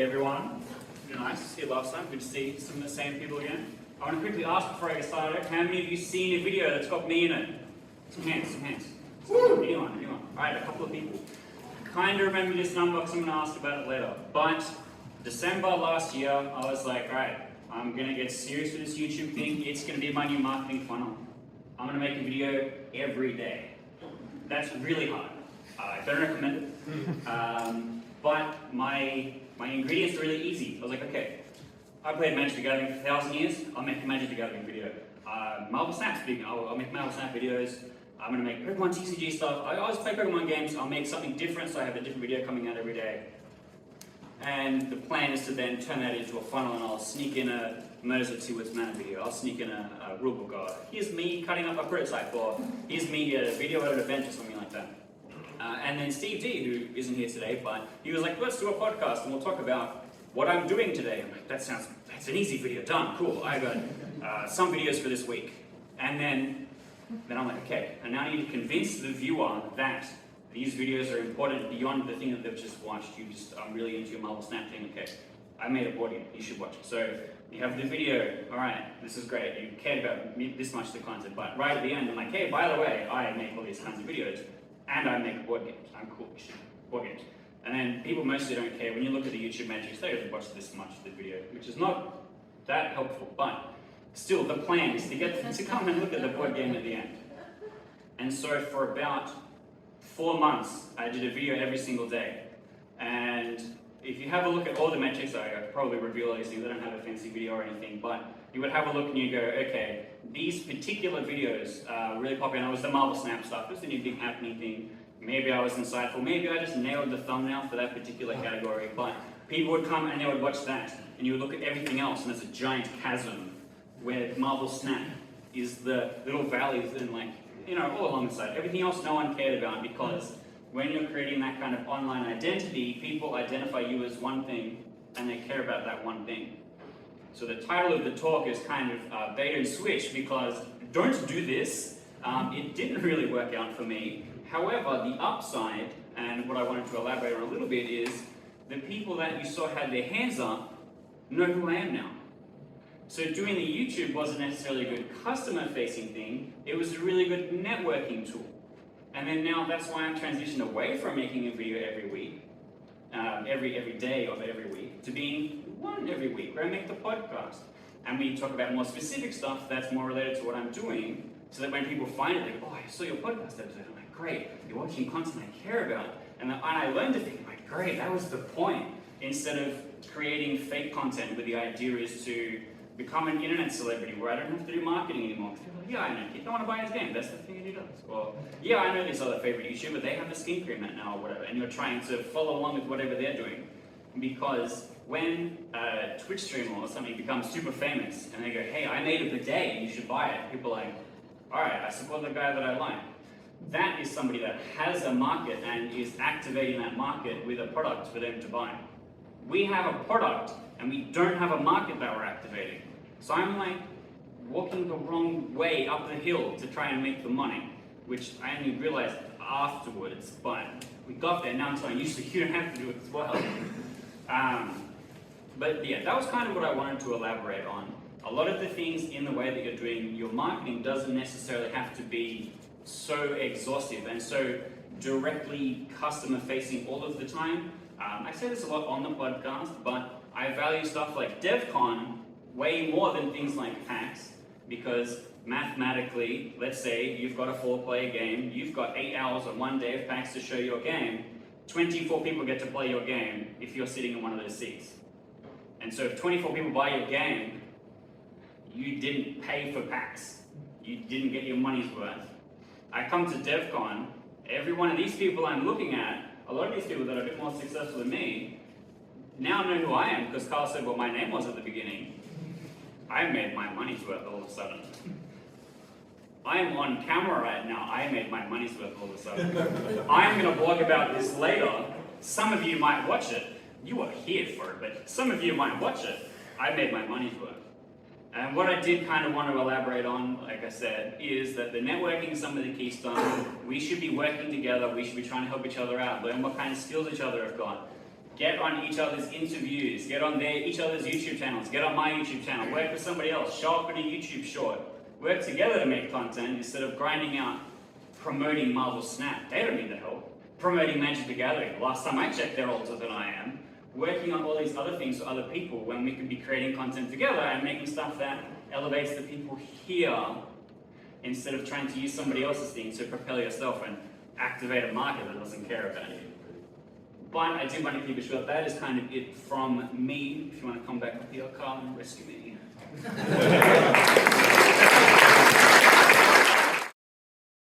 everyone. Nice to see you last time. Good to see some of the same people again. I want to quickly ask before I get started, how many of you seen a video that's got me in it? Some hands, some hands. Anyone. Alright, a couple of people. Kind of remember this number because I'm going to ask about it later. But December last year, I was like, alright, I'm going to get serious with this YouTube thing. It's going to be my new marketing funnel. I'm going to make a video every day. That's really hard. I don't recommend it. But my ingredients are really easy. I was like, okay, I played Magic the Gathering for 1,000 years. I'll make a Magic the Gathering video. Marvel Snap, speaking, I'll make Marvel Snap videos. I'm going to make Pokemon TCG stuff. I always play Pokemon games. I'll make something different so I have a different video coming out every day. And the plan is to then turn that into a funnel, and I'll sneak in a Murders of Two Words Mana video. I'll sneak in a rulebook, or here's me cutting up a prototype, or here's me a video at an event or something like that. And then Steve D, who isn't here today, but he was like, let's do a podcast and we'll talk about what I'm doing today. I'm like, that's an easy video, done, cool. I got some videos for this week. And then I'm like, okay, I now need to convince the viewer that these videos are important beyond the thing that they've just watched. I'm really into your Marvel Snap thing, okay. I made a board game, you should watch it. So you have the video, all right, this is great. You cared about this much the content, but right at the end, I'm like, hey, by the way, I make all these kinds of videos. And I make board games. I'm cool. Board games. And then people mostly don't care. When you look at the YouTube metrics, they only watch this much of the video, which is not that helpful. But still, the plan is to get them to come and look at the board game at the end. And so for about 4 months, I did a video every single day. And if you have a look at all the metrics, I probably reveal all these things. I don't have a fancy video or anything, but you would have a look and you go, okay, these particular videos really popular. And it was the Marvel Snap stuff. It was the new big happening thing. Maybe I was insightful. Maybe I just nailed the thumbnail for that particular category. But people would come and they would watch that. And you would look at everything else, and there's a giant chasm where Marvel Snap is the little valleys and all along the side. Everything else no one cared about, because when you're creating that kind of online identity, people identify you as one thing and they care about that one thing. So the title of the talk is kind of bait and switch, because don't do this. It didn't really work out for me. However, the upside, and what I wanted to elaborate on a little bit, is the people that you saw had their hands up know who I am now. So doing the YouTube wasn't necessarily a good customer-facing thing. It was a really good networking tool. And then now that's why I'm transitioned away from making a video every week, every day of every week, to being one every week, where I make the podcast. And we talk about more specific stuff that's more related to what I'm doing, so that when people find it, they go, oh, I saw your podcast episode. I'm like, great, you're watching content I care about. And I learned to think, like, great, that was the point. Instead of creating fake content where the idea is to become an internet celebrity where I don't have to do marketing anymore. People are like, yeah, I know, people want to buy his game, that's the thing he does. Or, yeah, I know this other favorite YouTuber, they have a skin cream now or whatever, and you're trying to follow along with whatever they're doing. Because when a Twitch streamer or something becomes super famous and they go, hey, I made a bidet, you should buy it, people are like, alright, I support the guy that I like. That is somebody that has a market and is activating that market with a product for them to buy. We have a product and we don't have a market that we're activating. So I'm like walking the wrong way up the hill to try and make the money, which I only realized afterwards, but we got there. Now I'm telling you, so you don't have to do it as well. But yeah, that was kind of what I wanted to elaborate on. A lot of the things in the way that you're doing your marketing doesn't necessarily have to be so exhaustive and so directly customer facing all of the time. I say this a lot on the podcast, but I value stuff like DevCon way more than things like PAX, because mathematically, let's say you've got a 4-player game, you've got 8 hours on one day of PAX to show your game, 24 people get to play your game if you're sitting in one of those seats. And so if 24 people buy your game, you didn't pay for PAX. You didn't get your money's worth. I come to DevCon, every one of these people I'm looking at, a lot of these people that are a bit more successful than me, now know who I am, because Carl said what my name was at the beginning. I made my money's worth all of a sudden. I am on camera right now. I made my money's worth all of a sudden. I'm going to blog about this later. Some of you might watch it. You are here for it, but some of you might watch it. I made my money's worth. And what I did kind of want to elaborate on, like I said, is that the networking is some of the key stuff. We should be working together. We should be trying to help each other out, learn what kind of skills each other have got. Get on each other's interviews, get on each other's YouTube channels, get on my YouTube channel, work with somebody else, show up in a YouTube short, work together to make content instead of grinding out promoting Marvel Snap. They don't need the help. Promoting Magic the Gathering. Last time I checked, they're older than I am. Working on all these other things for other people when we could be creating content together and making stuff that elevates the people here instead of trying to use somebody else's thing to propel yourself and activate a market that doesn't care about you. But I do want to keep it short. That is kind of it from me. If you want to come back with your car and rescue me.